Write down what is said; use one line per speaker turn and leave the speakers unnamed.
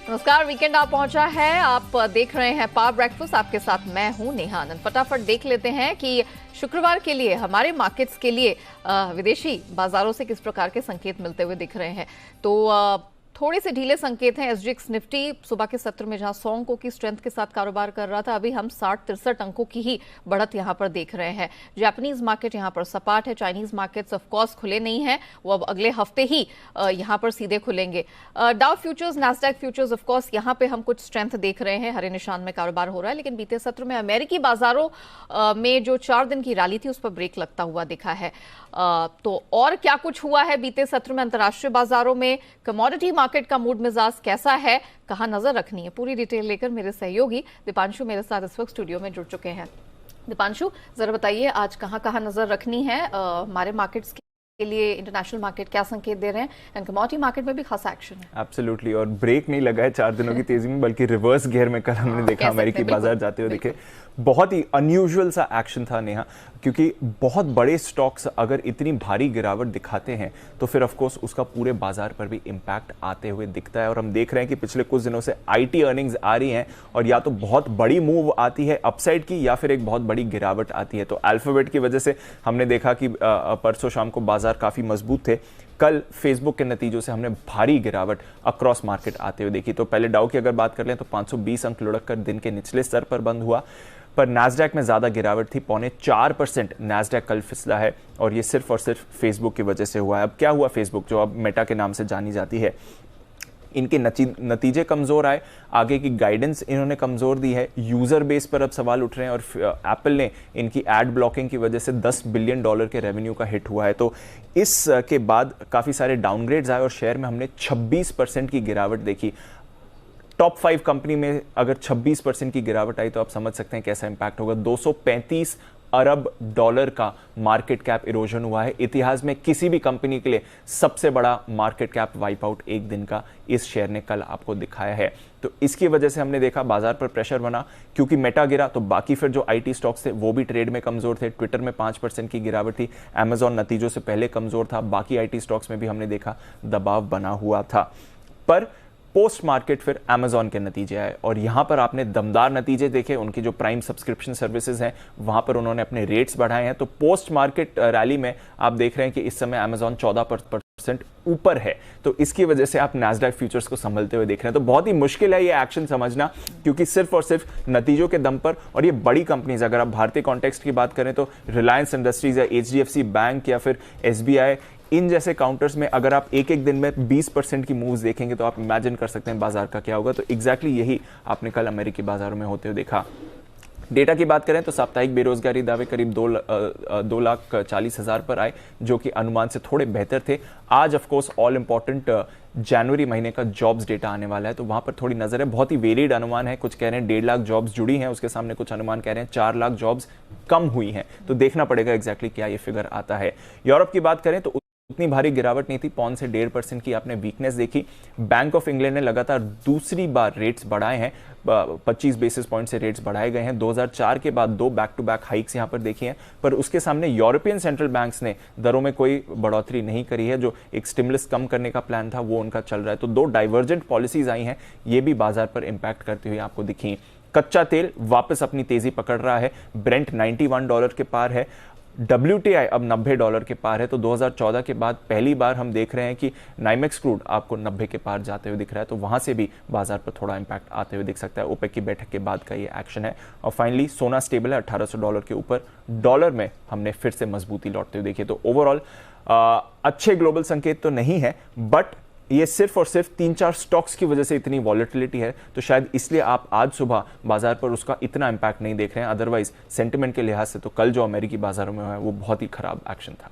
नमस्कार, वीकेंड आप पहुंचा है। आप देख रहे हैं पावर ब्रेकफास्ट, आपके साथ मैं हूं नेहा आनंद। फटाफट देख लेते हैं कि शुक्रवार के लिए हमारे मार्केट्स के लिए विदेशी बाजारों से किस प्रकार के संकेत मिलते हुए दिख रहे हैं। तो थोड़े से ढीले संकेत हैं। एसजीएक्स निफ्टी सुबह के सत्र में जहां 100 अंकों की स्ट्रेंथ के साथ कारोबार कर रहा था, अभी हम 60-63 अंकों की ही बढ़त यहां पर देख रहे हैं। जापानीज मार्केट यहां पर सपाट है। चाइनीज मार्केट्स ऑफ कोर्स खुले नहीं है, वो अब अगले हफ्ते ही यहां पर सीधे खुलेंगे। Dow futures, Nasdaq futures of course यहां पे हम कुछ स्ट्रेंथ देख रहे हैं, हरे निशान में कारोबार हो रहा है। लेकिन बीते सत्र में अमेरिकी बाजारों में जो 4 दिन की रैली थी उस पर ब्रेक लगता हुआ दिखा है। तो और क्या कुछ हुआ है बीते सत्र में अंतर्राष्ट्रीय बाजारों में, कमोडिटी मार्केट का मूड मिजाज कैसा है, कहां नजर रखनी है, पूरी डिटेल लेकर मेरे सहयोगी दीपांशु मेरे साथ इस वक्त स्टूडियो में जुड़ चुके हैं। दीपांशु, जरा बताइए आज कहां कहां नजर रखनी है हमारे मार्केट्स के लिए। इंटरनेशनल मार्केट क्या संकेत दे रहे हैं, एंड कमोडिटी मार्केट में भी खासा एक्शन है।
एब्सोल्युटली, और ब्रेक नहीं लगा है 4 दिनों की तेजी में, बल्कि रिवर्स गियर में कल हमने देखा अमेरिकी बाजार जाते हुए दिखे। बहुत ही अनयूजुअल सा एक्शन था नेहा, क्योंकि बहुत बड़े स्टॉक्स अगर इतनी भारी गिरावट दिखाते हैं तो फिर ऑफ कोर्स उसका पूरे बाजार पर भी इंपैक्ट आते हुए दिखता है। और हम देख रहे हैं कि पिछले कुछ दिनों से आईटी अर्निंग्स आ रही हैं और या तो बहुत बड़ी मूव आती है अपसाइड की, या फिर एक बहुत बड़ी गिरावट आती है। तो अल्फाबेट की वजह से हमने देखा कि परसों शाम को बाजार काफी मजबूत थे। कल फेसबुक के नतीजों से हमने भारी गिरावट अक्रॉस मार्केट आते हुए देखी। तो पहले डाउ की अगर बात कर लें तो 520 अंक लुढ़क कर दिन के निचले स्तर पर बंद हुआ, पर नैस्डैक में ज्यादा गिरावट थी। 0.25% नैस्डैक कल फिसला है, और ये सिर्फ और सिर्फ फेसबुक की वजह से हुआ है। अब क्या हुआ, फेसबुक जो अब मेटा के नाम से जानी जाती है, इनके नतीजे कमजोर आए, आगे की गाइडेंस इन्होंने कमजोर दी है, यूजर बेस पर अब सवाल उठ रहे हैं, और एप्पल ने इनकी एड ब्लॉकिंग की वजह से $10 बिलियन के रेवेन्यू का हिट हुआ है। तो इस के बाद काफी सारे डाउनग्रेड्स आए और शेयर में हमने 26% की गिरावट देखी। टॉप 5 कंपनी में अगर 26% की गिरावट आई तो आप समझ सकते हैं कैसा इंपैक्ट होगा। 235 अरब डॉलर का मार्केट कैप इरोजन हुआ है। इतिहास में किसी भी कंपनी के लिए सबसे बड़ा मार्केट कैप वाइप आउट एक दिन का इस शेयर ने कल आपको दिखाया है। तो इसकी वजह से हमने देखा बाजार पर प्रेशर बना, क्योंकि मेटा गिरा तो बाकी फिर जो आईटी स्टॉक्स थे वो भी ट्रेड में कमजोर थे। ट्विटर में 5% की गिरावट थी, अमेजॉन नतीजों से पहले कमजोर था, बाकी आईटी स्टॉक्स में भी हमने देखा दबाव बना हुआ था। पर पोस्ट मार्केट फिर अमेजॉन के नतीजे आए, और यहां पर आपने दमदार नतीजे देखे। उनकी जो प्राइम सब्सक्रिप्शन सर्विसेज हैं वहां पर उन्होंने अपने रेट्स बढ़ाए हैं। तो पोस्ट मार्केट रैली में आप देख रहे हैं कि इस समय अमेजॉन 14% ऊपर है। तो इसकी वजह से आप नैस्डैक फ्यूचर्स को संभलते हुए देख रहे हैं। तो बहुत ही मुश्किल है ये एक्शन समझना, क्योंकि सिर्फ और सिर्फ नतीजों के दम पर, और ये बड़ी कंपनीज, अगर आप भारतीय कॉन्टेक्स्ट की बात करें तो रिलायंस इंडस्ट्रीज या एचडीएफसी बैंक या फिर एसबीआई, इन जैसे काउंटर्स में अगर आप एक एक दिन में 20% की मूव्स देखेंगे तो आप इमेजिन कर सकते हैं बाजार का क्या होगा। तो एग्जैक्टली यही आपने कल अमेरिकी बाजारों में होते हुए देखा। डेटा की बात करें तो साप्ताहिक बेरोजगारी दावे करीब 2,40,000 पर आए, जो कि अनुमान से थोड़े बेहतर थे। आज ऑफकोर्स ऑल इंपॉर्टेंट जनवरी महीने का जॉब्स डेटा आने वाला है, तो वहां पर थोड़ी नजर है। बहुत ही वेरिड अनुमान है, कुछ कह रहे हैं 1.5 लाख जॉब्स जुड़ी हैं, उसके सामने कुछ अनुमान कह रहे हैं 4 लाख जॉब्स कम हुई हैं। तो देखना पड़ेगा एग्जैक्टली क्या ये फिगर आता है। यूरोप की बात करें तो उतनी भारी गिरावट नहीं थी, पौंड से 1.5% की आपने वीकनेस देखी। बैंक ऑफ इंग्लैंड ने लगातार दूसरी बार रेट्स बढ़ाए हैं, 25 बेसिस पॉइंट से रेट्स बढ़ाए गए हैं। 2004 के बाद 2 बैक टू बैक हाइक्स यहां पर देखी हैं, पर उसके सामने यूरोपियन सेंट्रल बैंक्स ने दरों में कोई बढ़ोतरी नहीं करी है। जो एक स्टिमुलस कम करने का प्लान था वो उनका चल रहा है। तो 2 डाइवर्जेंट पॉलिसीज आई हैं, ये भी बाजार पर इंपैक्ट करती हुई आपको दिखी। कच्चा तेल वापस अपनी तेजी पकड़ रहा है, ब्रेंट $91 के पार है, WTI अब $90 के पार है। तो 2014 के बाद पहली बार हम देख रहे हैं कि नाइमेक्स क्रूड आपको 90 के पार जाते हुए दिख रहा है। तो वहां से भी बाजार पर थोड़ा इंपैक्ट आते हुए दिख सकता है। ओपेक की बैठक के बाद का ये एक्शन है। और फाइनली सोना स्टेबल है $1,800 के ऊपर। डॉलर में हमने फिर से मजबूती लौटते हुए देखी। तो ओवरऑल अच्छे ग्लोबल संकेत तो नहीं है, बट ये सिर्फ और सिर्फ 3-4 स्टॉक्स की वजह से इतनी वॉलेटिलिटी है, तो शायद इसलिए आप आज सुबह बाजार पर उसका इतना इंपैक्ट नहीं देख रहे हैं। अदरवाइज सेंटिमेंट के लिहाज से तो कल जो अमेरिकी बाजारों में हुआ है वो बहुत ही खराब एक्शन था।